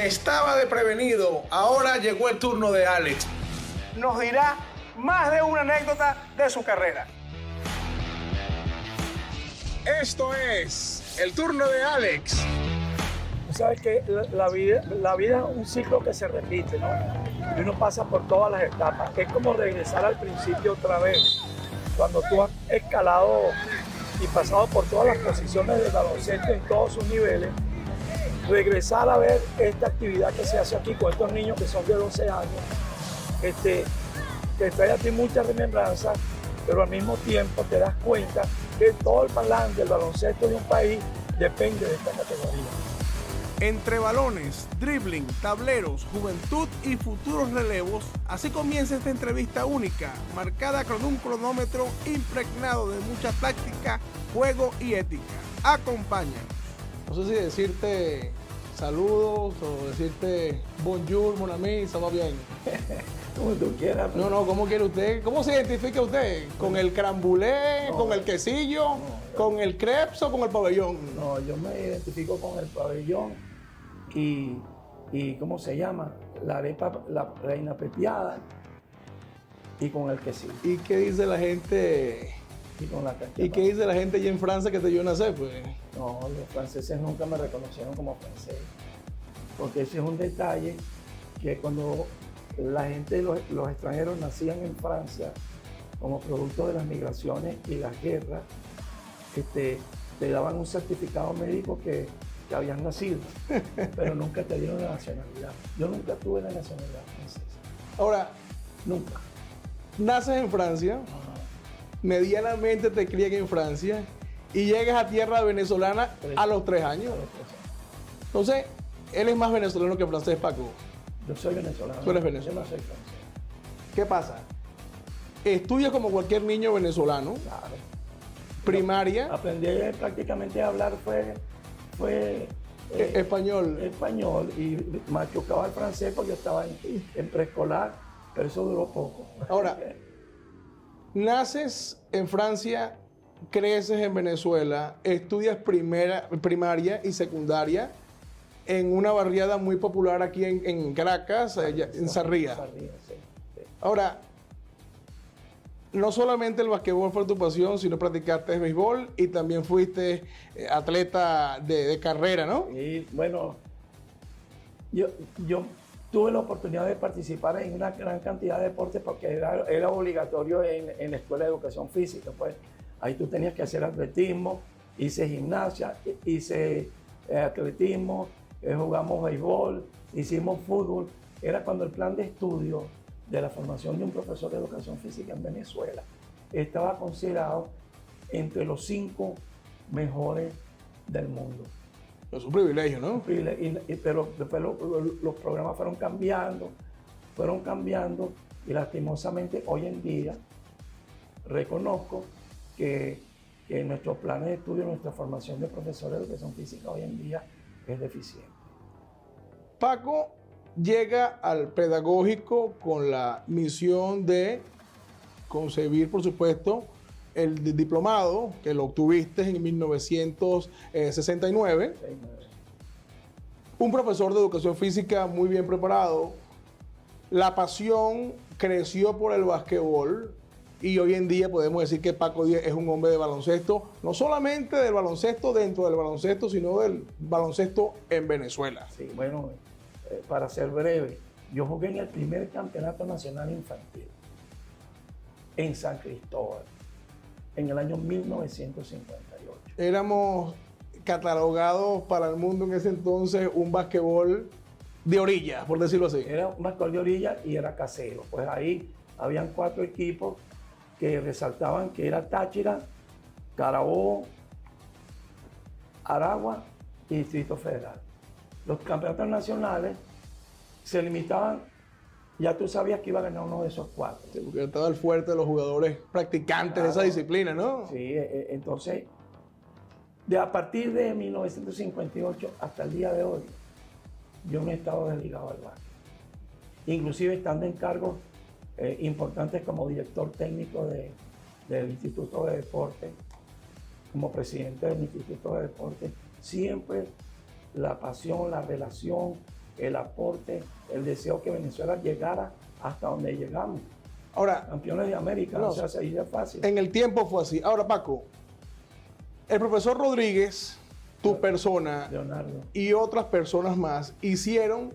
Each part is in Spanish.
estaba de prevenido. Ahora llegó el turno de Alex. Nos dirá más de una anécdota de su carrera. Esto es el turno de Alex. Sabes que la vida es un ciclo que se repite, ¿no? Y uno pasa por todas las etapas. Es como regresar al principio otra vez. Cuando tú has escalado y pasado por todas las posiciones del baloncesto en todos sus niveles, regresar a ver esta actividad que se hace aquí con estos niños que son de 12 años, te trae a ti mucha remembranza, pero al mismo tiempo te das cuenta que todo el balance del baloncesto de un país depende de esta categoría. Entre balones, dribbling, tableros, juventud y futuros relevos, así comienza esta entrevista única, marcada con un cronómetro impregnado de mucha táctica, juego y ética. Acompáñanos. No sé si decirte saludos o decirte bonjour, mon ami, ça va bien. Como tú quieras. No, ¿cómo quiere usted? ¿Cómo se identifica usted? ¿Con el crambulé, con el quesillo, con el crepes o con el pabellón? No, yo me identifico con el pabellón y ¿cómo se llama? La arepa, la reina pepiada y con el quesillo. ¿Y qué dice la gente? Y con la ¿Y qué dice la gente allá en Francia que te vio nacer, pues? No, los franceses nunca me reconocieron como francés. Porque ese es un detalle que cuando la gente, los extranjeros nacían en Francia como producto de las migraciones y las guerras, te daban un certificado médico que habían nacido, pero nunca te dieron la nacionalidad. Yo nunca tuve la nacionalidad francesa. Ahora, Nunca. naces en Francia, medianamente te crían en Francia y llegas a tierra venezolana a los 3 años. Entonces, él es más venezolano que francés, Paco. Yo soy venezolano. Tú eres venezolano. Yo no soy francés. ¿Qué pasa? Estudias como cualquier niño venezolano, Claro. primaria, Aprendí prácticamente a hablar fue español. español y machucaba el francés porque yo estaba en preescolar, pero eso duró poco. Ahora, naces en Francia, creces en Venezuela, estudias primaria y secundaria en una barriada muy popular aquí en Caracas, en Sarría. Sí. Ahora, no solamente el basquetbol fue tu pasión, sino practicaste béisbol y también fuiste atleta de carrera, ¿no? Y bueno, yo tuve la oportunidad de participar en una gran cantidad de deportes porque era obligatorio en la escuela de educación física. Pues ahí tú tenías que hacer atletismo, hice gimnasia, hice atletismo, jugamos béisbol, hicimos fútbol. Era cuando el plan de estudio de la formación de un profesor de educación física en Venezuela estaba considerado entre los 5 mejores del mundo. Es un privilegio, ¿no? Pero después los programas fueron cambiando y lastimosamente hoy en día reconozco que nuestros planes de estudio, nuestra formación de profesores de educación física hoy en día es deficiente. Paco llega al pedagógico con la misión de concebir, por supuesto, el diplomado que lo obtuviste en 1969. Un profesor de educación física muy bien preparado. La pasión creció por el basquetbol y hoy en día podemos decir que Paco Díaz es un hombre de baloncesto, no solamente del baloncesto dentro del baloncesto, sino del baloncesto en Venezuela. Sí, bueno, para ser breve, yo jugué en el primer campeonato nacional infantil en San Cristóbal en el año 1958. Éramos catalogados para el mundo en ese entonces un basquetbol de orilla, por decirlo así. Era un basquetbol de orilla y era casero. Pues ahí habían 4 equipos que resaltaban que era Táchira, Carabobo, Aragua y Distrito Federal. Los campeonatos nacionales se limitaban, ya tú sabías que iba a ganar uno de esos 4. Sí, porque estaba el fuerte de los jugadores practicantes de esa disciplina, ¿no? Sí, entonces, a partir de 1958 hasta el día de hoy, yo no he estado desligado al básquet. Inclusive estando en cargos importantes como director técnico del Instituto de Deporte, como presidente del Instituto de Deporte, siempre la pasión, la relación el aporte, el deseo que Venezuela llegara hasta donde llegamos. Ahora, Campeones de América, no, o sea, así de fácil. en el tiempo fue así. Ahora, Paco, el profesor Rodríguez, tu persona Leonardo. y otras personas más hicieron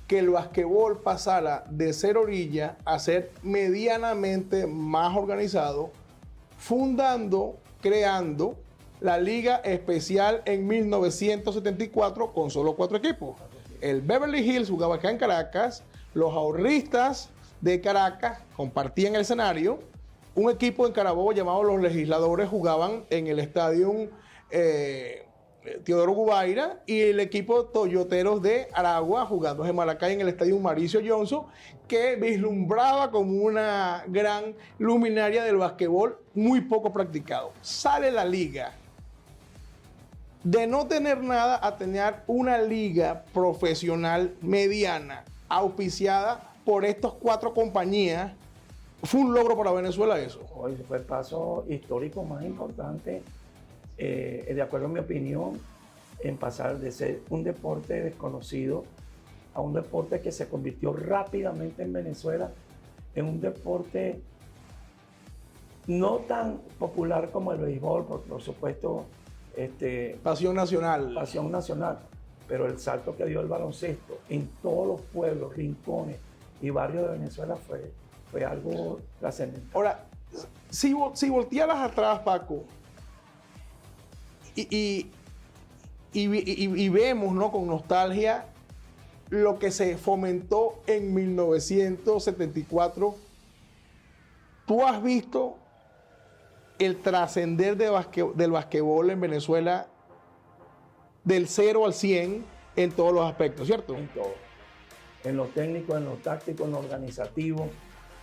que el basquetbol pasara de ser orilla a ser medianamente más organizado, fundando, creando la Liga Especial en 1974 con solo 4 equipos. El Beverly Hills jugaba acá en Caracas, los Ahorristas de Caracas compartían el escenario, un equipo en Carabobo llamado Los Legisladores jugaban en el estadio Teodoro Gubaira y el equipo Toyoteros de Aragua jugando en Maracay en el estadio Mauricio Johnson, que vislumbraba como una gran luminaria del basquetbol muy poco practicado. Sale la liga de no tener nada a tener una liga profesional mediana auspiciada por estas 4 compañías. Fue un logro para Venezuela eso. Hoy fue el paso histórico más importante, de acuerdo a mi opinión, en pasar de ser un deporte desconocido a un deporte que se convirtió rápidamente en Venezuela en un deporte no tan popular como el béisbol, por supuesto, Pasión nacional. pasión nacional, pero el salto que dio el baloncesto en todos los pueblos, rincones y barrios de Venezuela fue algo trascendente. Ahora, si voltearas atrás, Paco, y vemos, ¿no?, con nostalgia lo que se fomentó en 1974, ¿tú has visto el trascender del basquetbol en Venezuela del 0 al 100 en todos los aspectos, cierto? En todo. En lo técnico, en lo táctico, en lo organizativo,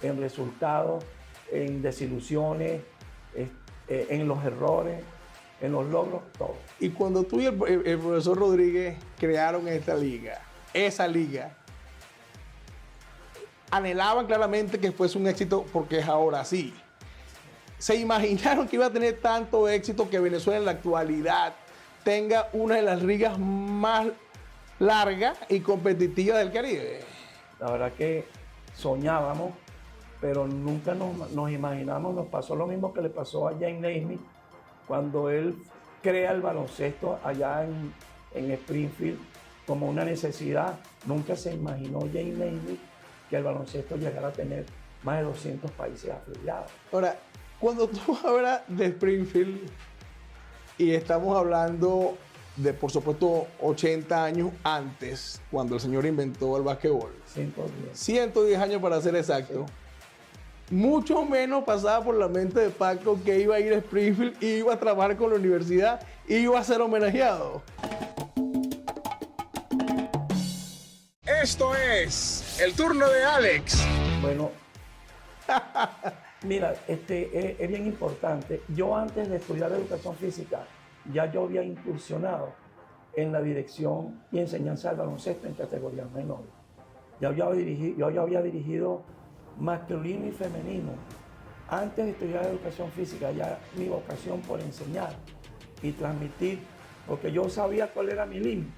en resultados, en desilusiones, en los errores, en los logros, todo. Y cuando tú y el profesor Rodríguez crearon esa liga, anhelaban claramente que fuese un éxito porque es ahora sí. Se imaginaron que iba a tener tanto éxito que Venezuela en la actualidad tenga una de las ligas más largas y competitivas del Caribe. La verdad que soñábamos, pero nunca nos imaginamos, nos pasó lo mismo que le pasó a James Naismith cuando él crea el baloncesto allá en Springfield como una necesidad. Nunca se imaginó James Naismith que el baloncesto llegara a tener más de 200 países afiliados. Ahora, cuando tú hablas de Springfield, y estamos hablando de, por supuesto, 80 años antes, cuando el señor inventó el básquetbol. 110 años para ser exacto. Sí. Mucho menos pasaba por la mente de Paco que iba a ir a Springfield, iba a trabajar con la universidad, iba a ser homenajeado. Esto es el turno de Alex. Bueno, mira, es bien importante. Yo antes de estudiar educación física, ya yo había incursionado en la dirección y enseñanza del baloncesto en categorías menores. Yo ya había dirigido masculino y femenino. Antes de estudiar educación física, ya mi vocación por enseñar y transmitir, porque yo sabía cuál era mi límite,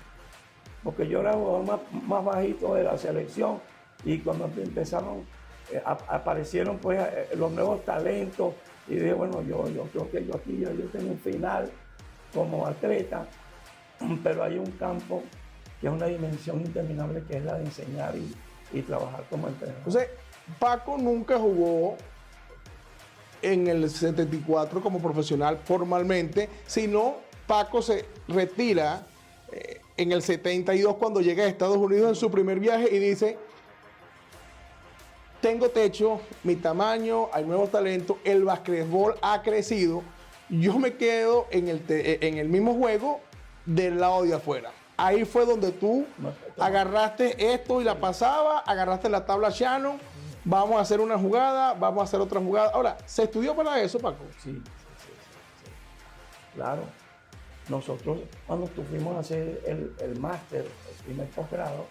porque yo era el jugador más bajito de la selección y cuando empezaron, aparecieron pues los nuevos talentos y dije, bueno, yo creo que yo tengo un final como atleta, pero hay un campo que es una dimensión interminable que es la de enseñar y trabajar como entrenador. Entonces, Paco nunca jugó en el 74 como profesional formalmente, sino Paco se retira en el 72 cuando llega a Estados Unidos en su primer viaje y dice, tengo techo, mi tamaño, hay nuevos talentos, el basquetbol ha crecido, yo me quedo en el mismo juego del lado de afuera. Ahí fue donde tú agarraste esto y la pasaba, agarraste la tabla Shannon, vamos a hacer una jugada, vamos a hacer otra jugada. Ahora, ¿se estudió para eso, Paco? Sí. Claro. Nosotros, cuando fuimos a hacer el máster, el primer posgrado,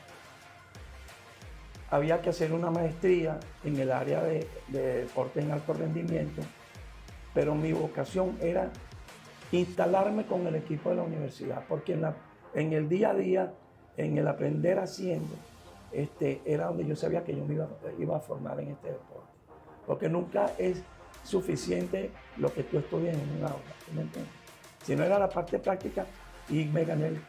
había que hacer una maestría en el área de deporte en alto rendimiento, pero mi vocación era instalarme con el equipo de la universidad, porque en el día a día en el aprender haciendo, era donde yo sabía que yo me iba a formar en este deporte. Porque nunca es suficiente lo que tú estudias en un aula, ¿sí me entiendes? Si no era la parte práctica, y me gané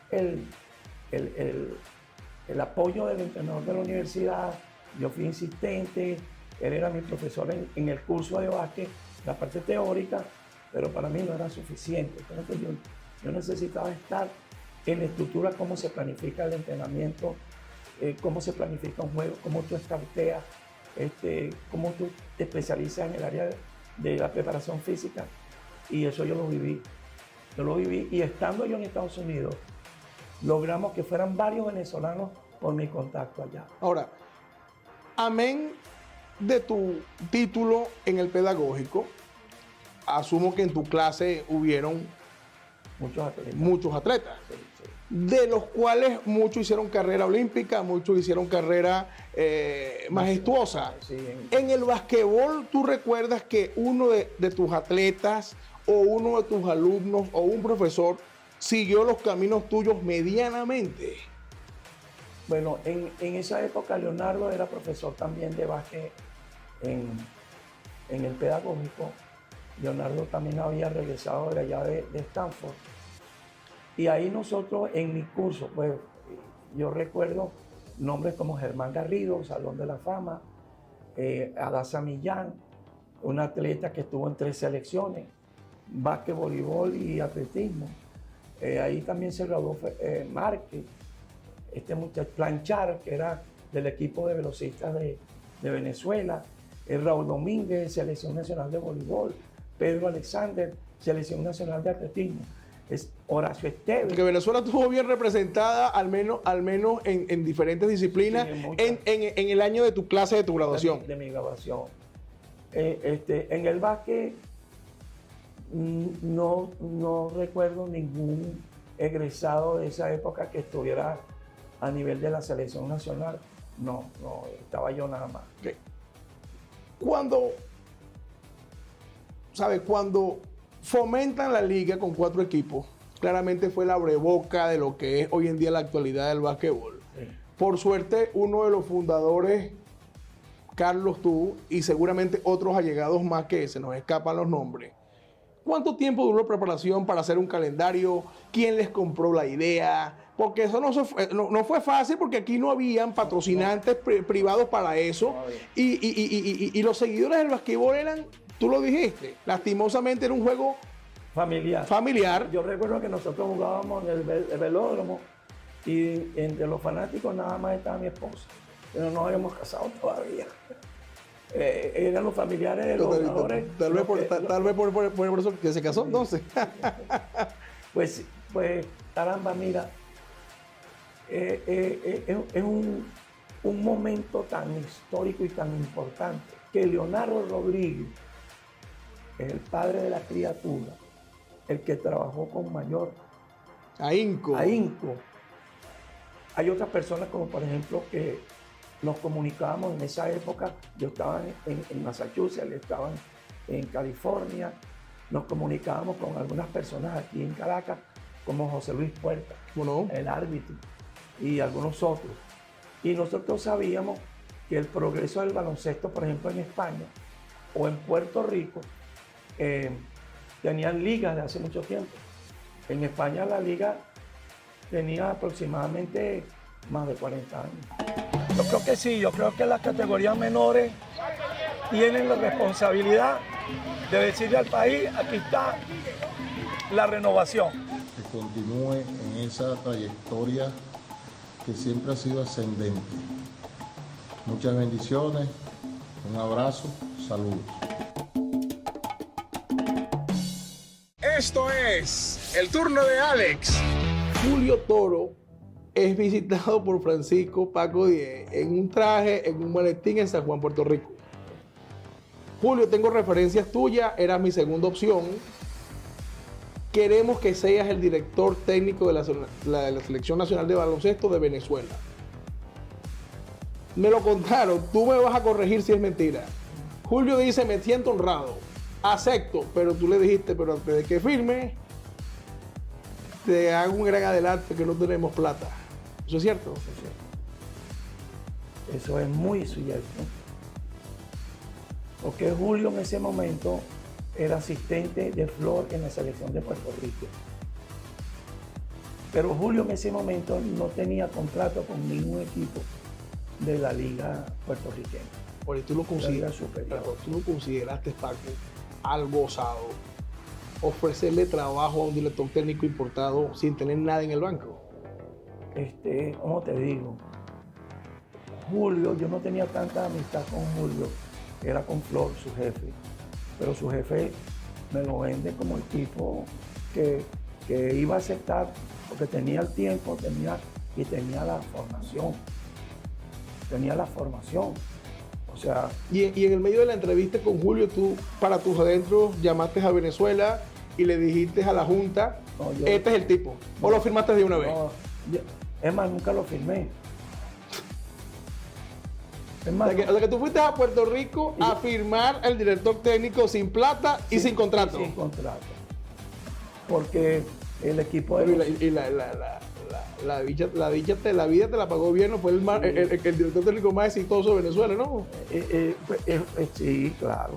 el apoyo del entrenador de la universidad, yo fui insistente, él era mi profesor en el curso de básquet, la parte teórica, pero para mí no era suficiente. Entonces yo necesitaba estar en la estructura, cómo se planifica el entrenamiento, cómo se planifica un juego, cómo tú escarteas, cómo tú te especializas en el área de la preparación física. Y eso yo lo viví. Yo lo viví, y estando yo en Estados Unidos, logramos que fueran varios venezolanos por mi contacto allá. Ahora, amén de tu título en el pedagógico, asumo que en tu clase hubieron Muchos atletas. Sí. Sí. De los cuales muchos hicieron carrera olímpica, muchos hicieron carrera majestuosa. Sí, En el basquetbol, ¿tú recuerdas que uno de tus atletas o uno de tus alumnos o un profesor siguió los caminos tuyos medianamente? Bueno, en esa época Leonardo era profesor también de básquet en el pedagógico. Leonardo también había regresado de allá de Stanford. Y ahí nosotros, en mi curso, pues yo recuerdo nombres como Germán Garrido, Salón de la Fama, Adasa Millán, un atleta que estuvo en 3 selecciones, básquet, voleibol y atletismo. Ahí también se graduó Márquez, este muchacho Planchar, que era del equipo de velocistas de Venezuela, Raúl Domínguez, Selección Nacional de Voleibol, Pedro Alexander, Selección Nacional de Atletismo, es Horacio Esteves. Porque Venezuela estuvo bien representada, al menos en diferentes disciplinas, Sí, en el año de tu clase, de tu graduación. De mi graduación. En el básquet no recuerdo ningún egresado de esa época que estuviera a nivel de la selección nacional. No, estaba yo nada más. Okay. Cuando fomentan la liga con 4 equipos, claramente fue la abreboca de lo que es hoy en día la actualidad del básquetbol. Sí. Por suerte, uno de los fundadores, Carlos, tú, y seguramente otros allegados más que se nos escapan los nombres. ¿Cuánto tiempo duró la preparación para hacer un calendario? ¿Quién les compró la idea? Porque eso no fue fácil, porque aquí no habían patrocinantes privados para eso. Y los seguidores del basquetbol eran, tú lo dijiste, lastimosamente era un juego familiar. Yo recuerdo que nosotros jugábamos en el velódromo, y entre los fanáticos nada más estaba mi esposa, pero no habíamos casado todavía. Eran los familiares de los jugadores. Tal vez por eso que se casó, entonces. Pues, caramba, mira, es un momento tan histórico y tan importante que Leonardo Rodríguez, el padre de la criatura, el que trabajó con mayor ahínco. Hay otras personas, como por ejemplo, que nos comunicábamos en esa época. Yo estaba en Massachusetts, él estaba en California. Nos comunicábamos con algunas personas aquí en Caracas, como José Luis Puerta, Bueno. el árbitro, y algunos otros. Y nosotros sabíamos que el progreso del baloncesto, por ejemplo, en España o en Puerto Rico, tenían ligas de hace mucho tiempo. En España la liga tenía aproximadamente más de 40 años. Yo creo que sí, yo creo que las categorías menores tienen la responsabilidad de decirle al país, aquí está la renovación. Que continúe en esa trayectoria que siempre ha sido ascendente. Muchas bendiciones, un abrazo, saludos. Esto es el turno de Alex. Julio Toro es visitado por Francisco Paco Diez en un traje, en un maletín en San Juan, Puerto Rico. Julio, tengo referencias tuyas, eras mi segunda opción. Queremos que seas el director técnico de la Selección Nacional de Baloncesto de Venezuela. Me lo contaron, tú me vas a corregir si es mentira. Julio dice, me siento honrado, acepto, pero tú le dijiste, pero antes de que firme, te hago un gran adelanto que no tenemos plata. ¿Eso es cierto? Eso es cierto. Eso es muy cierto. Porque Julio en ese momento era asistente de Flor en la selección de Puerto Rico. Pero Julio en ese momento no tenía contrato con ningún equipo de la liga puertorriqueña. Oye, tú lo La liga superior. tú lo consideraste, Paco, algo osado, ofrecerle trabajo a un director técnico importado sin tener nada en el banco. ¿Cómo te digo? Julio, yo no tenía tanta amistad con Julio, era con Flor, su jefe. Pero su jefe me lo vende como el tipo que iba a aceptar porque tenía el tiempo, tenía la formación. Tenía la formación. O sea... Y en el medio de la entrevista con Julio, tú, para tus adentros, llamaste a Venezuela y le dijiste a la Junta, No, este es el tipo. ¿O lo firmaste de una vez? Es más, nunca lo firmé. Es O más, sea, que tú fuiste a Puerto Rico a firmar al director técnico sin plata y sin contrato. Sin contrato. Porque el equipo de... Pero la vida te la pagó bien, ¿no? Fue el director técnico más exitoso de Venezuela, ¿no? Sí, claro.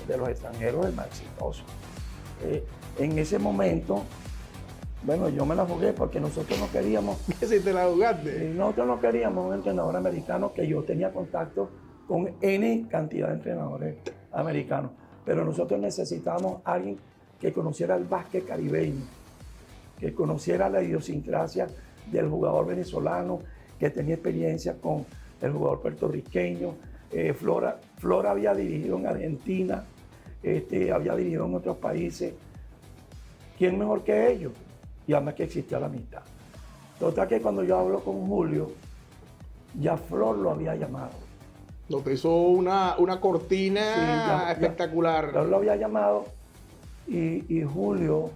De los extranjeros el más exitoso. En ese momento, bueno, yo me la jugué porque nosotros no queríamos... Si te la jugaste. Nosotros no queríamos un entrenador americano, que yo tenía contacto con N cantidad de entrenadores americanos, pero nosotros necesitábamos a alguien que conociera el básquet caribeño, que conociera la idiosincrasia del jugador venezolano, que tenía experiencia con el jugador puertorriqueño. Flor había dirigido en Argentina, había dirigido en otros países. ¿Quién mejor que ellos? Y además que existía la amistad. Total que cuando yo hablo con Julio, ya Flor lo había llamado. No, te hizo una cortina Sí, espectacular. Flor lo había llamado y Julio,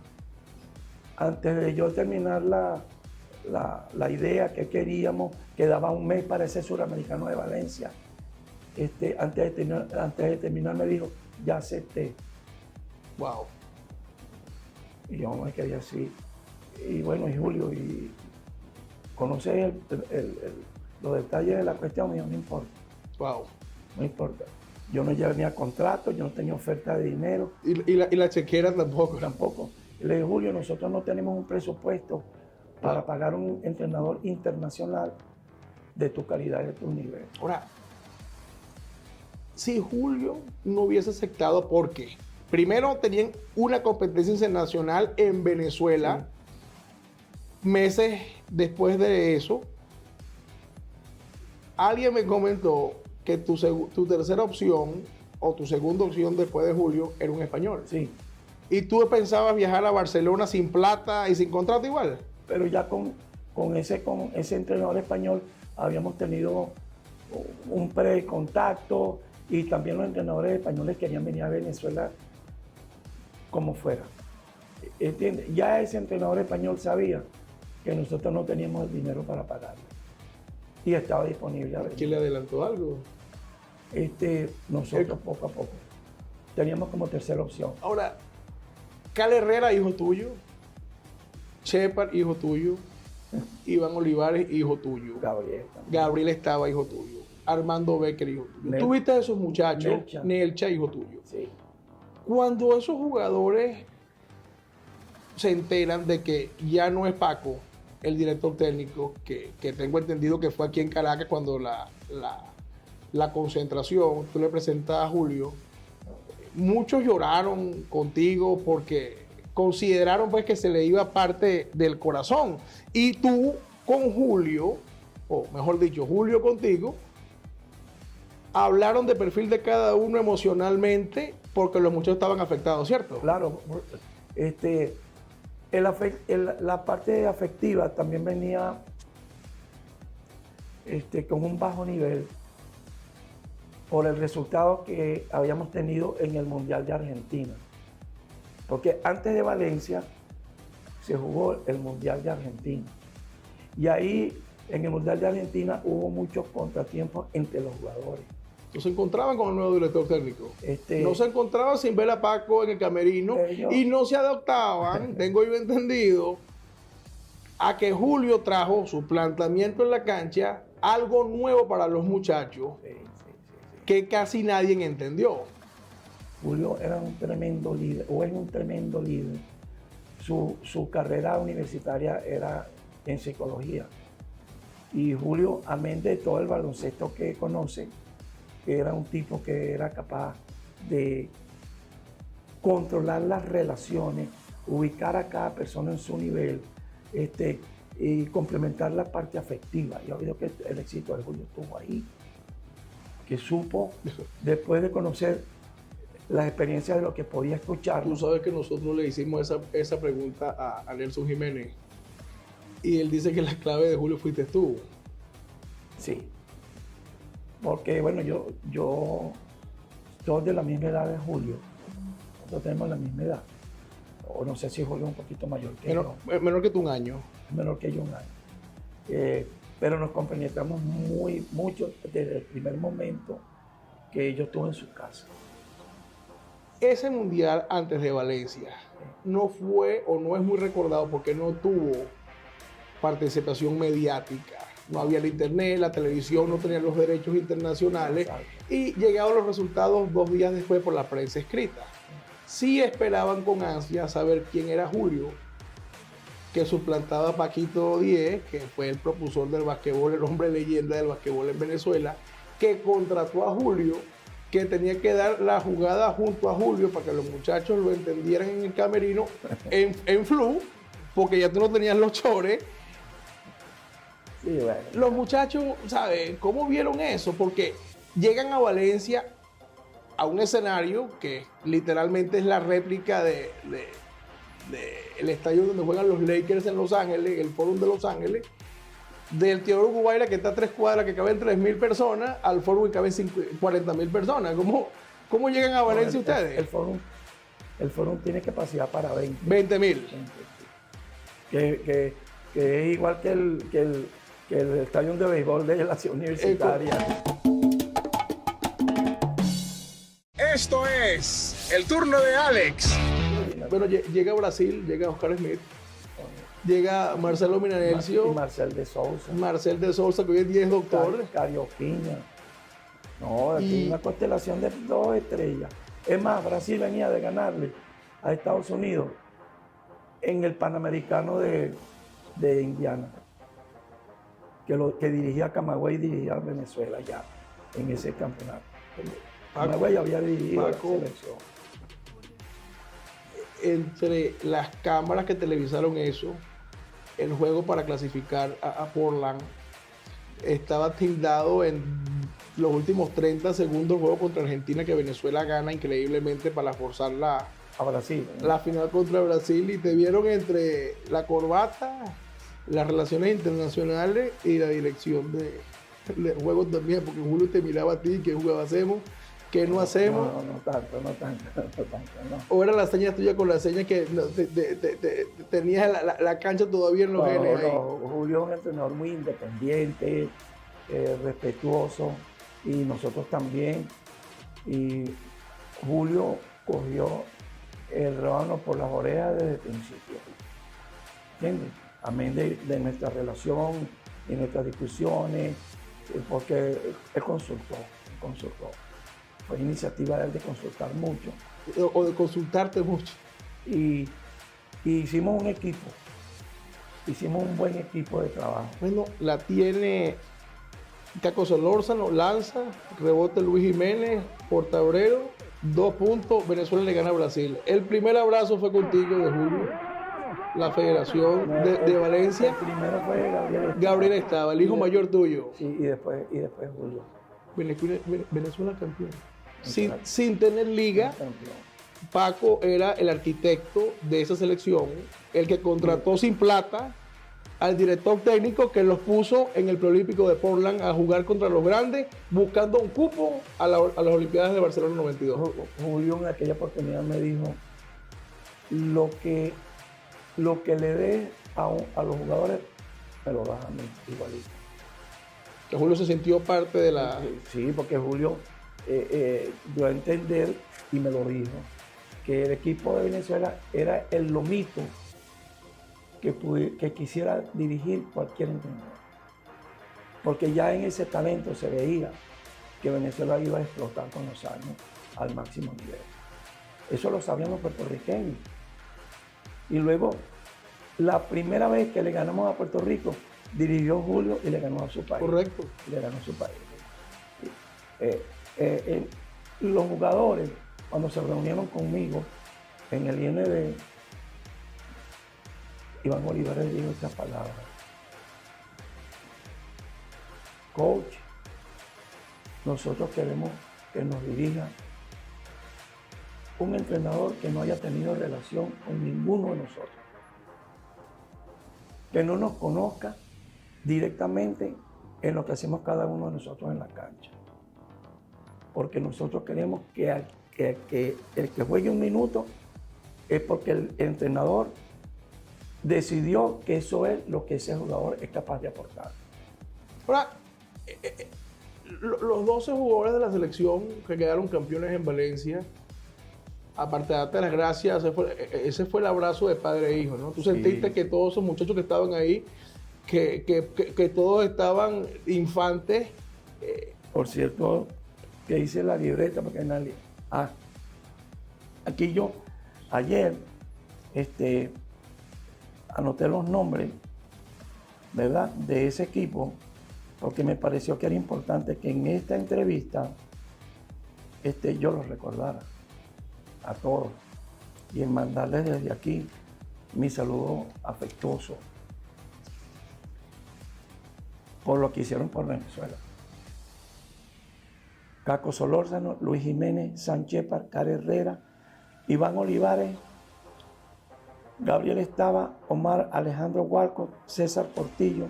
antes de yo terminar la idea que queríamos, quedaba un mes para ese suramericano de Valencia. Antes de terminar me dijo, ya acepté. Wow. Y yo me quedé así. Y bueno, y Julio, y conoces los detalles de la cuestión, me dijo, no importa, Wow. no importa. Yo no tenía contrato, yo no tenía oferta de dinero, Y la chequera tampoco. tampoco. Y le dije, Julio, nosotros no tenemos un presupuesto para pagar un entrenador internacional de tu calidad y de tu nivel. Ahora, si Julio no hubiese aceptado, ¿por qué? Primero tenían una competencia internacional en Venezuela. Meses después de eso, alguien me comentó que tu tercera opción o tu segunda opción después de Julio era un español. Sí, ¿Y tú pensabas viajar a Barcelona sin plata y sin contrato igual? pero ya con ese entrenador español habíamos tenido un precontacto y también los entrenadores españoles querían venir a Venezuela como fuera. ¿Entiendes? Ya ese entrenador español sabía que nosotros no teníamos el dinero para pagarle y estaba disponible a venir. ¿Quién le adelantó algo? Nosotros poco a poco teníamos como tercera opción. Ahora, Cal Herrera, hijo tuyo. Shepard, hijo tuyo. Iván Olivares, hijo tuyo. Gabriel también. Gabriel Estaba, hijo tuyo. Armando Becker, hijo tuyo. Nel- ¿Tú viste a esos muchachos? Nelcha. Nelcha, hijo tuyo. Sí. Cuando esos jugadores se enteran de que ya no es Paco el director técnico, que tengo entendido que fue aquí en Caracas cuando la concentración, tú le presentas a Julio, muchos lloraron contigo porque consideraron pues que se le iba parte del corazón. Y tú con Julio, o mejor dicho, Julio contigo, hablaron de perfil de cada uno emocionalmente porque los muchachos estaban afectados, ¿cierto? Claro, la parte afectiva también venía con un bajo nivel por el resultado que habíamos tenido en el Mundial de Argentina. Porque antes de Valencia se jugó el Mundial de Argentina. Y ahí, en el Mundial de Argentina, hubo muchos contratiempos entre los jugadores. No se encontraban con el nuevo director técnico. Este- No se encontraban sin ver a Paco en el camerino Ellos- y no se adoptaban, tengo yo entendido, a que Julio trajo su planteamiento en la cancha, algo nuevo para los muchachos Sí. que casi nadie entendió. Julio era un tremendo líder, o es un tremendo líder. Su carrera universitaria era en psicología. Y Julio, amén de todo el baloncesto que conoce, era un tipo que era capaz de controlar las relaciones, ubicar a cada persona en su nivel, y complementar la parte afectiva. Yo creo que el éxito de Julio estuvo ahí, que supo, después de conocer las experiencias de lo que podía escuchar. Tú sabes que nosotros le hicimos esa pregunta a Nelson Jiménez y él dice que la clave de Julio fuiste tú. Sí. Porque, bueno, yo soy de la misma edad de Julio. Nosotros tenemos la misma edad. O no sé si Julio es un poquito mayor que yo. Menor que tú un año. Menor que yo un año. Pero nos compenetramos mucho desde el primer momento que yo estuve en su casa. Ese mundial antes de Valencia no fue o no es muy recordado porque no tuvo participación mediática. No había el internet, la televisión no tenía los derechos internacionales. Exacto. Y llegaron los resultados 2 días después por la prensa escrita. Sí esperaban con ansia saber quién era Julio, que suplantaba a Paquito Díez, que fue el propulsor del basquetbol, el hombre leyenda del basquetbol en Venezuela, que contrató a Julio, que tenía que dar la jugada junto a Julio para que los muchachos lo entendieran en el camerino, en flu, porque ya tú no tenías los chores. Sí, bueno. Los muchachos, ¿sabes? ¿Cómo vieron eso? Porque llegan a Valencia a un escenario que literalmente es la réplica de el estadio donde juegan los Lakers en Los Ángeles, el Fórum de Los Ángeles, del Teodoro Guaira, que está a 3 cuadras, que caben 3.000 personas, al Fórum que caben 40.000 personas. ¿Cómo llegan a Valencia ustedes? El Fórum tiene capacidad para 20. 20.000. Que es igual que el estadio de béisbol de la ciudad universitaria. Esto es el turno de Alex. Bueno, llega Brasil, llega Oscar Smith, llega Marcelo Y Minanelcio, Marcel de Sousa. Marcel de Sousa, que hoy en día es doctor. Carioquiña. No, aquí Y- una constelación de 2 estrellas. Es más, Brasil venía de ganarle a Estados Unidos en el Panamericano de Indiana, que dirigía Camagüey y dirigía a Venezuela ya en ese campeonato. Camagüey había dirigido Paco. la selección. Entre las cámaras que televisaron eso, el juego para clasificar a Portland estaba tildado en los últimos 30 segundos, juego contra Argentina, que Venezuela gana increíblemente para forzar la A Brasil. final contra Brasil, y te vieron entre la corbata, las relaciones internacionales y la dirección del juego también, porque Julio te miraba a ti, qué juego hacemos, qué no hacemos. No tanto, no tanto, no. ¿O era la seña tuya con la seña que tenías la cancha todavía en los genes ahí? No, Julio es un entrenador muy independiente, respetuoso, y nosotros también. Y Julio cogió el rábano por las orejas desde el principio. ¿Entiendes? Amén de nuestra relación y nuestras discusiones, porque él consultó. Fue iniciativa de él de consultar mucho. O de consultarte mucho. Y hicimos un equipo. Hicimos un buen equipo de trabajo. Bueno, la tiene Caco Solórzano, lanza, rebote Luis Jiménez, Portabrero, 2 puntos, Venezuela le gana a Brasil. El primer abrazo fue contigo de Julio, la Federación de Valencia. El primero fue Gabriel. Gabriel estaba, el hijo mayor tuyo. Sí, y después Julio. Venezuela campeón. Sin tener liga, Campeón. Paco era el arquitecto de esa selección, el que contrató sin plata al director técnico que los puso en el preolímpico de Portland a jugar contra los grandes, buscando un cupo a las Olimpiadas de Barcelona 92. Julio en aquella oportunidad me dijo, lo que le dé a los jugadores, me lo das a mí igualito. Que Julio se sintió parte de la... Sí, porque Julio dio a entender, y me lo dijo, que el equipo de Venezuela era el lomito que quisiera dirigir cualquier entrenador. Porque ya en ese talento se veía que Venezuela iba a explotar con los años al máximo nivel. Eso lo sabían los puertorriqueños. Y luego, la primera vez que le ganamos a Puerto Rico, dirigió Julio y le ganó a su país. Correcto. Le ganó a su país. Los jugadores, cuando se reunieron conmigo en el IND, Iván Olivares dijo estas palabras: coach, nosotros queremos que nos dirija un entrenador que no haya tenido relación con ninguno de nosotros, que no nos conozca directamente en lo que hacemos cada uno de nosotros en la cancha. Porque nosotros queremos que el que juegue un minuto es porque el entrenador decidió que eso es lo que ese jugador es capaz de aportar. Ahora, los 12 jugadores de la selección que quedaron campeones en Valencia, aparte de darte las gracias, ese fue el abrazo de padre e hijo, ¿no? Tú sentiste que todos esos muchachos que estaban ahí, que todos estaban infantes. Por cierto, que hice la libreta porque nadie... Aquí yo, ayer, anoté los nombres, ¿verdad?, de ese equipo, porque me pareció que era importante que en esta entrevista yo los recordara a todos y en mandarles desde aquí mi saludo afectuoso por lo que hicieron por Venezuela. Caco Solórzano, Luis Jiménez, Sánchez, Cara Herrera, Iván Olivares, Gabriel Estaba, Omar Alejandro Walcott, César Portillo,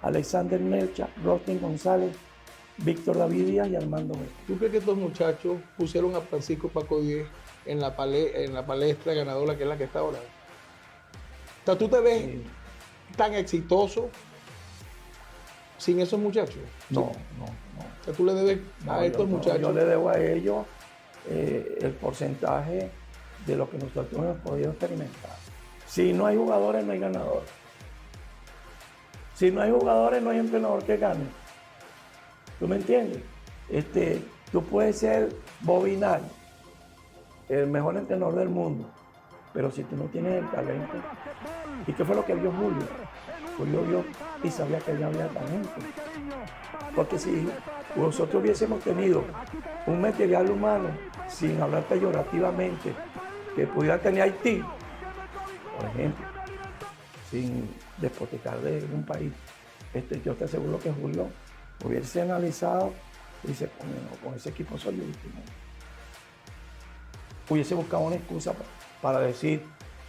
Alexander Melcha, Rostin González, Víctor David Díaz y Armando Vélez. ¿Tú crees que estos muchachos pusieron a Francisco Paco Díez en la palestra ganadora que es la que está ahora? O sea, ¿tú te ves tan exitoso sin esos muchachos? No. O sea, tú le debes a estos muchachos. Yo le debo a ellos el porcentaje de lo que nosotros hemos podido experimentar. Si no hay jugadores, no hay ganador. Si no hay jugadores, no hay entrenador que gane. ¿Tú me entiendes? Tú puedes ser Bobinal, el mejor entrenador del mundo, pero si tú no tienes el talento. ¿Y qué fue lo que vio Julio? Julio vio y sabía que ya había talento. Porque si nosotros hubiésemos tenido un material humano, sin hablar peyorativamente, que pudiera tener Haití, por ejemplo, sin despoticar de un país, yo te aseguro que Julio hubiese analizado y dice, con ese equipo soy el último. Hubiese buscado una excusa para decir,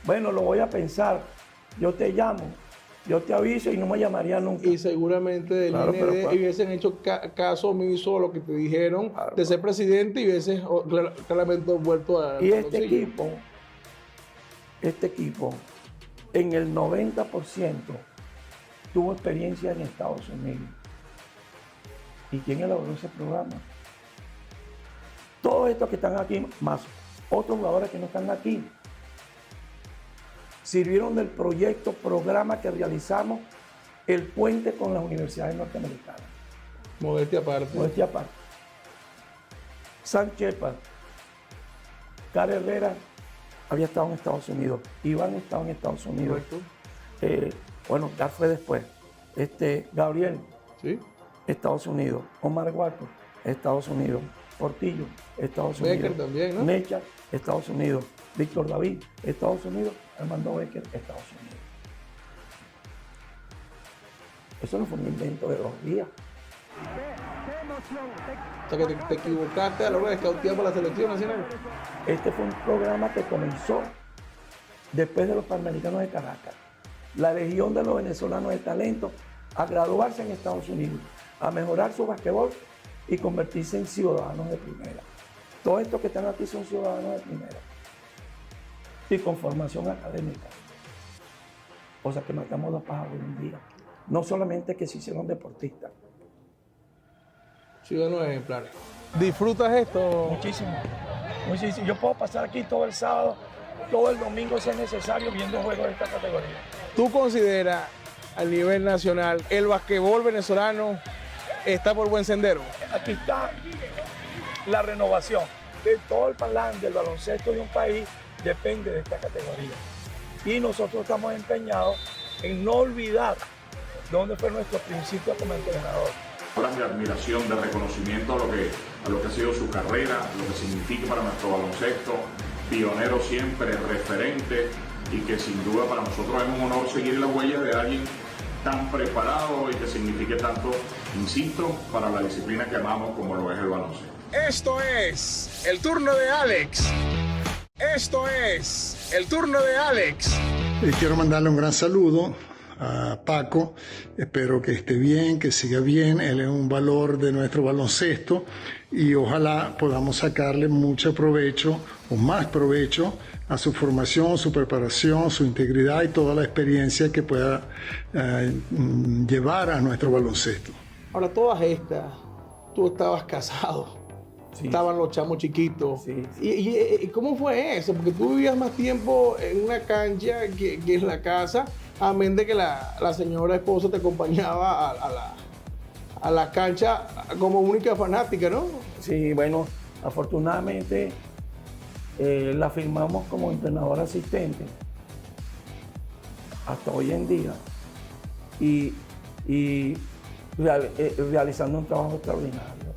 bueno, lo voy a pensar, yo te llamo, yo te aviso y no me llamaría nunca. Y seguramente del IND hubiesen hecho caso omiso a lo que te dijeron de ser presidente y hubiesen claramente vuelto a... Y este equipo, en el 90% tuvo experiencia en Estados Unidos. ¿Y quién elaboró ese programa? Todos estos que están aquí, más otros jugadores que no están aquí, sirvieron del programa que realizamos, el puente con las universidades norteamericanas. Modestia aparte. Modestia aparte. Sánchez, Cara Herrera había estado en Estados Unidos. Iván estaba en Estados Unidos. Bueno, Car fue después. Gabriel, ¿sí?, Estados Unidos. Omar Walcott, Estados Unidos. Portillo, Estados Unidos. Becker también, ¿no? Mecha, Estados Unidos. Víctor David, Estados Unidos. Armando Becker, Estados Unidos. Eso no fue un invento de 2 días. O sea, que te equivocaste a la hora de escautear para la selección nacional. Este fue un programa que comenzó después de los Panamericanos de Caracas. La legión de los venezolanos de talento a graduarse en Estados Unidos, a mejorar su basquetbol y convertirse en ciudadanos de primera. Todos estos que están aquí son ciudadanos de primera y con formación académica. O sea que matamos 2 pájaros en un día. No solamente que se hicieron deportistas. Ciudadanos ejemplares. ¿Disfrutas esto? Muchísimo. Muchísimo. Yo puedo pasar aquí todo el sábado todo el domingo si es necesario viendo juegos de esta categoría. ¿Tú consideras a nivel nacional el basquetbol venezolano está por buen sendero? Aquí está la renovación de todo el plan del baloncesto de un país, depende de esta categoría. Y nosotros estamos empeñados en no olvidar dónde fue nuestro principio como entrenador. Palabras de admiración, de reconocimiento a lo que ha sido su carrera, lo que significa para nuestro baloncesto, pionero siempre, referente, y que sin duda para nosotros es un honor seguir la huella de alguien tan preparado y que signifique tanto, insisto, para la disciplina que amamos como lo es el baloncesto. Esto es el turno de Alex. Esto es el turno de Alex. Quiero mandarle un gran saludo a Paco. Espero que esté bien, que siga bien. Él es un valor de nuestro baloncesto y ojalá podamos sacarle mucho provecho o más provecho a su formación, su preparación, su integridad y toda la experiencia que pueda llevar a nuestro baloncesto. Ahora, todas estas, tú estabas casado. Sí. Estaban los chamos chiquitos. Sí. ¿Y cómo fue eso? Porque tú vivías más tiempo en una cancha que en la casa, amén de que la señora esposa te acompañaba a la cancha como única fanática, ¿no? Sí, bueno, afortunadamente la firmamos como entrenador asistente hasta hoy en día y realizando un trabajo extraordinario.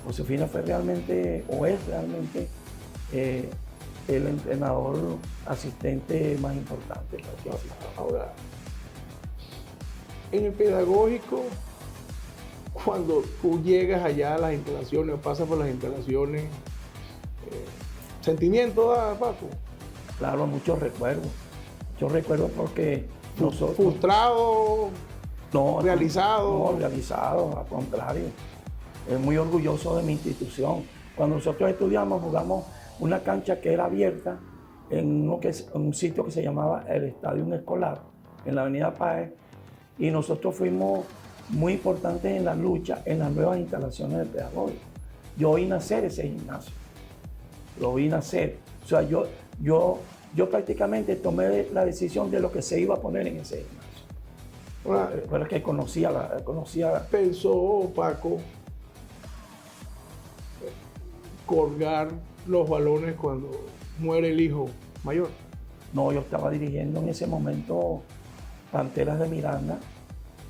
Josefina fue realmente, o es realmente, el entrenador asistente más importante. Ahora, en el pedagógico, cuando tú llegas allá a las instalaciones o pasas por las instalaciones, ¿sentimiento da, Paco? Claro, muchos recuerdos porque nosotros... ¿Frustrado? No, ¿Realizado? No, realizado, al contrario. Muy orgulloso de mi institución. Cuando nosotros estudiamos, jugamos una cancha que era abierta en un sitio que se llamaba el Estadio Escolar, en la Avenida Páez, y nosotros fuimos muy importantes en la lucha en las nuevas instalaciones del pedagógico. Yo vi nacer ese gimnasio, lo vi nacer. O sea, yo prácticamente tomé la decisión de lo que se iba a poner en ese gimnasio. Pero es que conocía. Pensó, Paco, colgar los balones cuando muere el hijo mayor. No, yo estaba dirigiendo en ese momento Panteras de Miranda.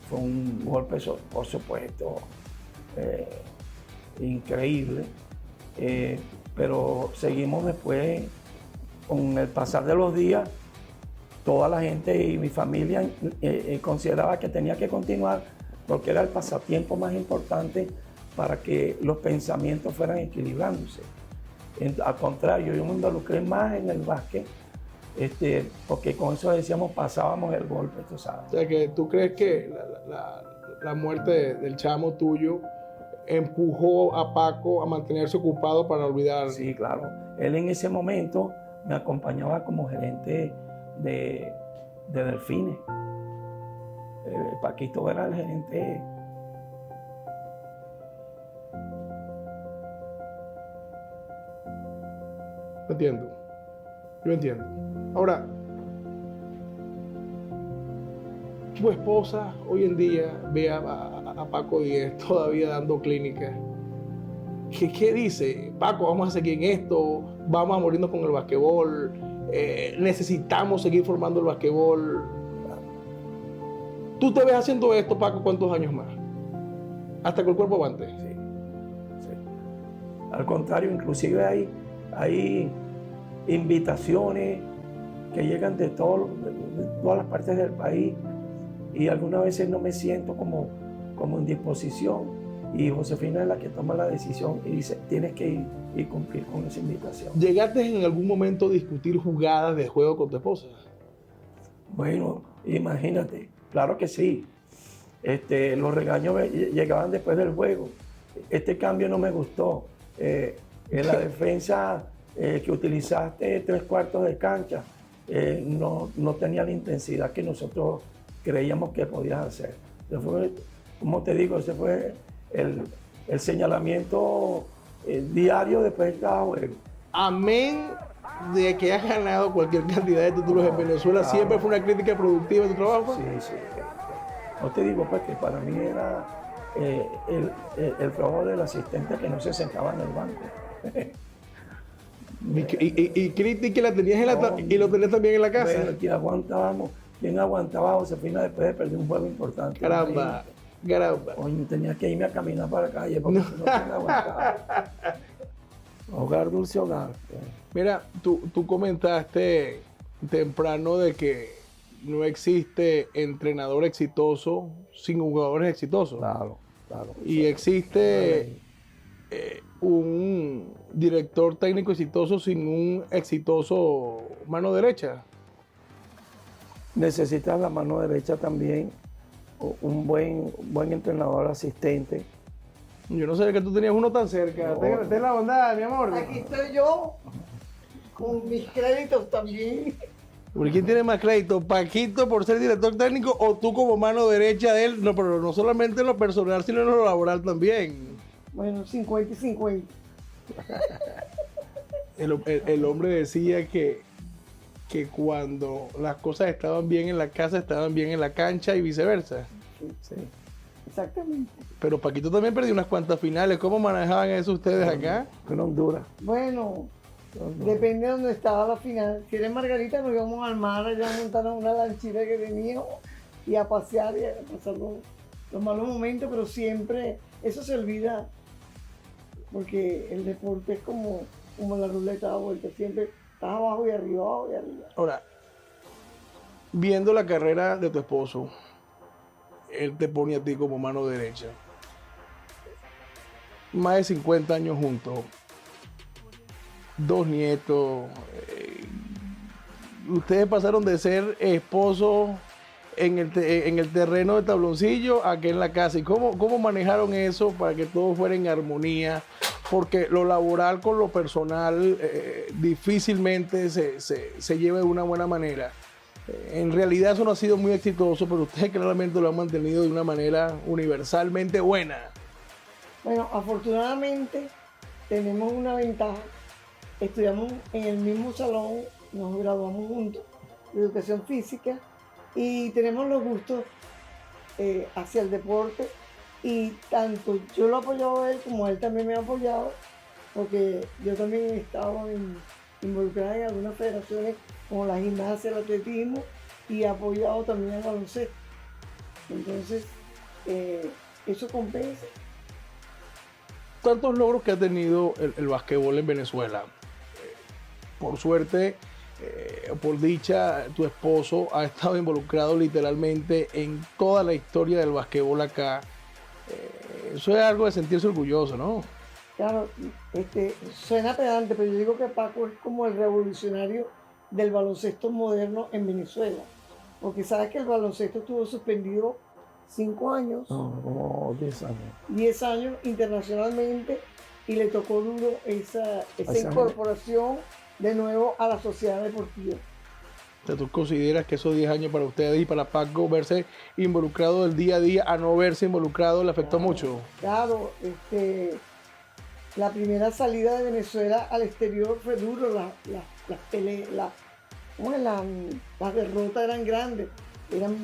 Fue un golpe, por supuesto, increíble. Pero seguimos después, con el pasar de los días, toda la gente y mi familia consideraba que tenía que continuar porque era el pasatiempo más importante para que los pensamientos fueran equilibrándose. Al contrario, yo me involucré más en el básquet, porque con eso decíamos, pasábamos el golpe, tú sabes. O sea, que tú crees que la muerte del chamo tuyo empujó a Paco a mantenerse ocupado para olvidar. Sí, claro. Él en ese momento me acompañaba como gerente de Delfines. Paquito era el gerente. Yo entiendo. Ahora, tu esposa hoy en día ve a Paco Díez todavía dando clínica. ¿Qué dice? Paco, vamos a seguir en esto, vamos a morirnos con el basquetbol, necesitamos seguir formando el basquetbol. ¿Tú te ves haciendo esto, Paco, cuántos años más? Hasta que el cuerpo aguante. Sí. Al contrario, inclusive hay invitaciones que llegan de todas las partes del país y algunas veces no me siento como en disposición y Josefina es la que toma la decisión y dice, tienes que ir y cumplir con esa invitación. ¿Llegaste en algún momento a discutir jugadas de juego con tu esposa? Bueno, imagínate, claro que sí. Los regaños llegaban después del juego. Este cambio no me gustó. En la defensa que utilizaste 3/4 de cancha, no tenía la intensidad que nosotros creíamos que podías hacer. Como te digo, ese fue el señalamiento diario después de cada juego. Amén de que has ganado cualquier cantidad de títulos en Venezuela, siempre fue una crítica productiva de tu trabajo. Sí, sí. No te digo pues que para mí era el trabajo del asistente que no se sentaba en el banco. Y crítica la tenías y lo tenías también en la casa. Bueno, aquí aguantábamos. ¿Quién aguantaba a Josefina después de perder un juego importante? Caramba. Coño, tenía que irme a caminar para la calle porque no tenía aguantaba. Hogar, dulce hogar. Mira, tú comentaste temprano de que no existe entrenador exitoso sin jugadores exitosos. Claro. Y existe un director técnico exitoso sin un exitoso mano derecha. Necesitas la mano derecha también, un buen entrenador asistente. Yo no sabía que tú tenías uno tan cerca. Ten la bondad, mi amor. Aquí estoy yo, con mis créditos también. ¿Por quién tiene más crédito? ¿Paquito por ser director técnico o tú como mano derecha de él? No, pero no solamente en lo personal, sino en lo laboral también. Bueno, 50 y 50. El hombre decía que cuando las cosas estaban bien en la casa, estaban bien en la cancha y viceversa. Sí. Exactamente. Pero Paquito también perdió unas cuantas finales. ¿Cómo manejaban eso ustedes acá? En Honduras. Bueno, depende de dónde estaba la final. Si era en Margarita, nos íbamos al mar, allá a montar una lanchita que teníamos y a pasear y a pasar los malos momentos, pero siempre eso se olvida porque el deporte es como la ruleta da vuelta, siempre estás abajo y arriba, abajo y arriba. Ahora, viendo la carrera de tu esposo, él te pone a ti como mano derecha. Más de 50 años juntos, 2 nietos. Ustedes pasaron de ser esposos en el terreno de tabloncillo a que en la casa. ¿Y cómo manejaron eso para que todo fuera en armonía? Porque lo laboral con lo personal difícilmente se lleva de una buena manera. En realidad eso no ha sido muy exitoso, pero ustedes claramente lo han mantenido de una manera universalmente buena. Bueno, afortunadamente tenemos una ventaja. Estudiamos en el mismo salón, nos graduamos juntos de educación física y tenemos los gustos hacia el deporte y tanto yo lo he apoyado a él como él también me ha apoyado porque yo también he estado involucrada en algunas federaciones como la gimnasia, el atletismo y he apoyado también al baloncesto. Entonces, eso compensa. Tantos logros que ha tenido el basquetbol en Venezuela. Por suerte, por dicha, tu esposo ha estado involucrado literalmente en toda la historia del basquetbol acá. Eso es algo de sentirse orgulloso, ¿no? Claro, suena pedante, pero yo digo que Paco es como el revolucionario del baloncesto moderno en Venezuela. Porque sabes que el baloncesto estuvo suspendido 5 años. No, como 10 años. 10 años internacionalmente y le tocó duro esa incorporación de nuevo a la sociedad deportiva. ¿Tú consideras que esos 10 años para ustedes y para Paco verse involucrado del día a día a no verse involucrado le afectó mucho? Claro, la primera salida de Venezuela al exterior fue duro, las derrotas eran grandes, eran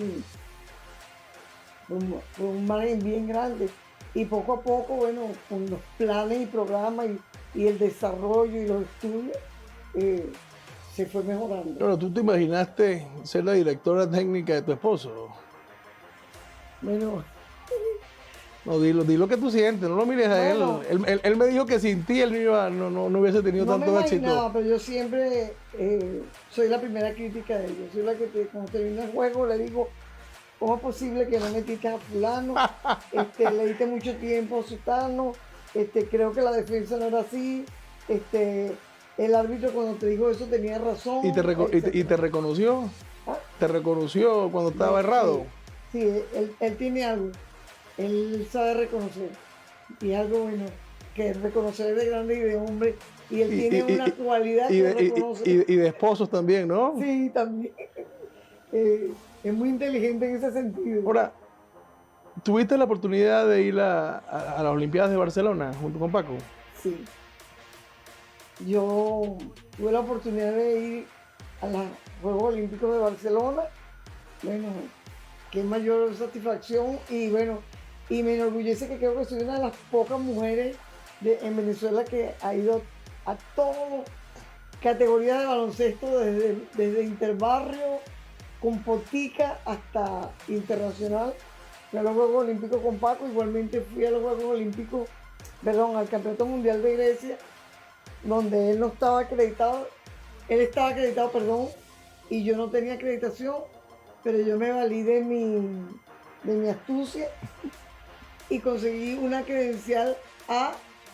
un margen bien grande y poco a poco, bueno, con los planes y programas y el desarrollo y los estudios, se fue mejorando. Pero tú te imaginaste ser la directora técnica de tu esposo. Bueno, No, dilo que tú sientes, no lo mires a él. Él me dijo que sin ti él no hubiese tenido no tanto me éxito. imaginaba, pero yo siempre soy la primera crítica de ellos. Soy la que cuando termina el juego le digo, ¿cómo es posible que no metiste a fulano? Le diste mucho tiempo a sutano, creo que la defensa no era así, el árbitro cuando te dijo eso tenía razón. ¿Y te reconoció? ¿Ah? ¿Te reconoció cuando estaba errado? Sí, él tiene algo, él sabe reconocer, y algo bueno, que reconocer de grande y de hombre, y él tiene una cualidad que reconoce. Y de esposos también, ¿no? Sí, también. Es muy inteligente en ese sentido. Ahora, ¿tuviste la oportunidad de ir a las Olimpiadas de Barcelona junto con Paco? Sí. yo tuve la oportunidad de ir a los Juegos Olímpicos de Barcelona. Bueno, qué mayor satisfacción y bueno, y me enorgullece que creo que soy una de las pocas mujeres en Venezuela que ha ido a todas categorías de baloncesto, desde interbarrio, con potica hasta internacional. Fui a los Juegos Olímpicos con Paco, igualmente fui a los Juegos Olímpicos, perdón, al Campeonato Mundial de Grecia, donde él no estaba acreditado, él estaba acreditado, perdón, y yo no tenía acreditación, pero yo me valí de mi astucia y conseguí una credencial A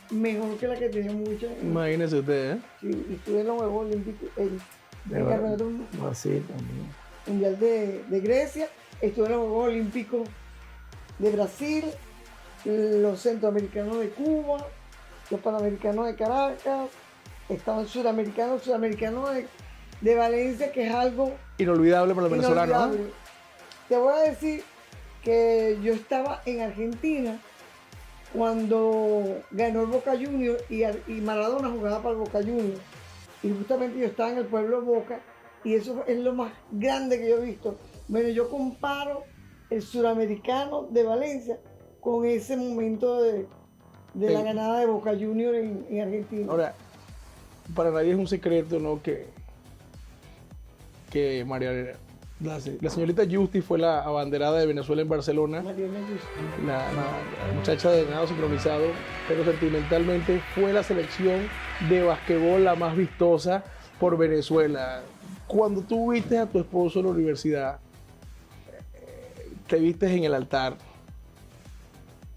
mejor que la que tenía muchas. Imagínese usted, ¿eh? Sí, y estuve en los Juegos Olímpicos, el Campeonato Brasil también. Mundial de Grecia, estuve en los Juegos Olímpicos de Brasil, los centroamericanos de Cuba, los panamericanos de Caracas, estaba el sudamericano de Valencia, que es algo Inolvidable para los venezolanos, ¿no? inolvidable. Te voy a decir que yo estaba en Argentina cuando ganó el Boca Juniors y Maradona jugaba para el Boca Juniors. Y justamente yo estaba en el pueblo de Boca y eso es lo más grande que yo he visto. Bueno, yo comparo el suramericano de Valencia con ese momento de la ganada de Boca Juniors en Argentina. Ahora, para nadie es un secreto, ¿no? Que la señorita Justi fue la abanderada de Venezuela en Barcelona. Mariana Justi. La muchacha de nado sincronizado, pero sentimentalmente fue la selección de basquetbol la más vistosa por Venezuela. Cuando tú viste a tu esposo en la universidad, te viste en el altar,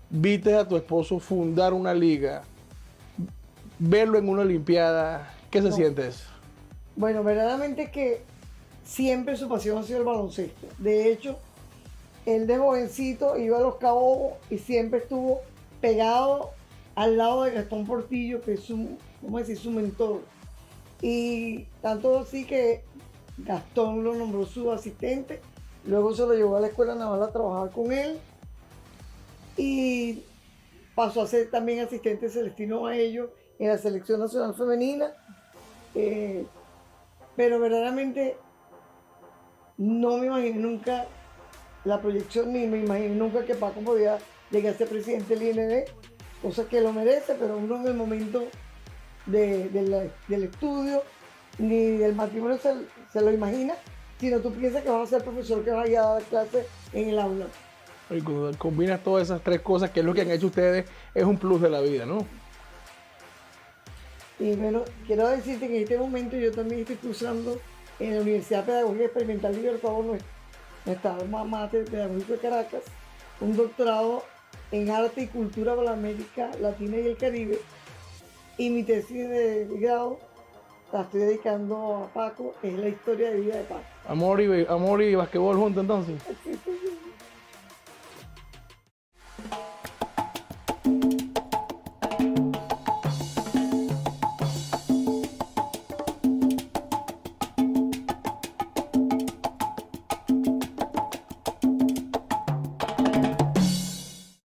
viste a tu esposo fundar una liga, verlo en una olimpiada, ¿qué se siente eso? Bueno, verdaderamente que siempre su pasión ha sido el baloncesto. De hecho, él de jovencito iba a Los Cabos y siempre estuvo pegado al lado de Gastón Portillo, que es su mentor. Y tanto así que Gastón lo nombró su asistente, luego se lo llevó a la Escuela Naval a trabajar con él y pasó a ser también asistente Celestino Baello en la Selección Nacional Femenina. Pero verdaderamente no me imaginé nunca la proyección, ni me imaginé nunca que Paco podía llegar a ser presidente del IND, cosa que lo merece, pero uno en el momento del estudio ni del matrimonio se lo imagina, sino tú piensas que vas a ser profesor que vaya a dar clases en el aula. Y cuando combinas todas esas tres cosas, que es lo que han hecho ustedes, es un plus de la vida, ¿no? Y bueno, quiero decirte que en este momento yo también estoy cursando en la Universidad Pedagógica Experimental Libertador, nuestra alma mater pedagógico de Caracas, un doctorado en arte y cultura para la América Latina y el Caribe. Y mi tesis de grado la estoy dedicando a Paco, es la historia de vida de Paco. Amor y basquetbol juntos entonces. Sí, sí, sí.